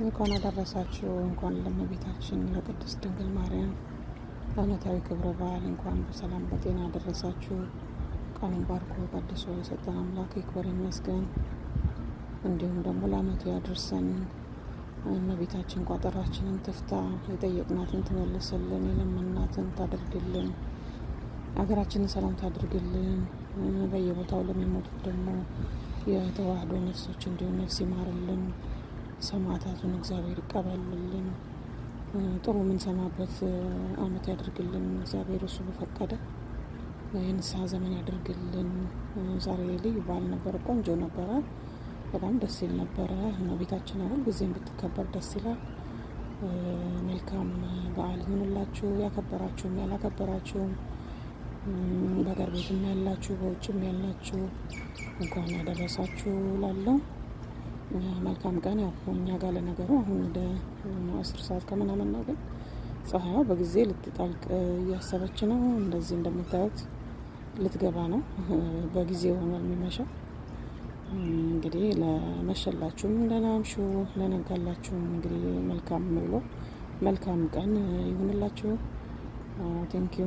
እንኳን አደረሳችሁ። እንኳን ለእመቤታችን ለቅድስት ድንግል ማርያም ዓመታዊ ክብረ በዓል እንኳን በሰላም በጤና አደረሳችሁ። ቀኑን ባርኮ ቀድሶ የሰጠን አምላክ ይክበር ይመስገን። እንዲሁም ደግሞ ለዓመቱ ያደርሰን። እመቤታችን ቋጠራችንን ትፍታ፣ የጠየቅናትን ትመልስልን፣ የለመናትን ታደርግልን፣ ሀገራችንን ሰላም ታደርግልን። በየቦታው ለሚሞቱት ደግሞ የተዋህዶ ነፍሶች እንዲሁም ነፍስ ይማርልን፣ ሰማዕታቱን እግዚአብሔር ይቀበልልን። ጥሩ የምንሰማበት ዓመት ያደርግልን እግዚአብሔር እሱ በፈቀደ። የንስሐ ዘመን ያደርግልን። ዛሬ ልዩ በዓል ነበረ፣ ቆንጆ ነበረ፣ በጣም ደስ ይል ነበረ። እመቤታችን ሁል ጊዜም ብትከበር ደስ ይላል። መልካም በዓል ይሁንላችሁ። ያከበራችሁም ያላከበራችሁም፣ በሀገር ቤትም ያላችሁ በውጭም ያላችሁ እንኳን ያደረሳችሁ ላለው መልካም ቀን። ያው እኛ ጋር ለነገሩ አሁን ወደ 10 ሰዓት ከምናምን ነው፣ ግን ፀሐይዋ በጊዜ ልትጠልቅ እያሰበች ነው። እንደዚህ እንደምታዩት ልትገባ ነው። በጊዜ ሆኗል የሚመሻው። እንግዲህ ለመሸላችሁም እንደናምሹ ለነጋላችሁም እንግዲህ መልካም ውሎ መልካም ቀን ይሁንላችሁ። ቴንኪዩ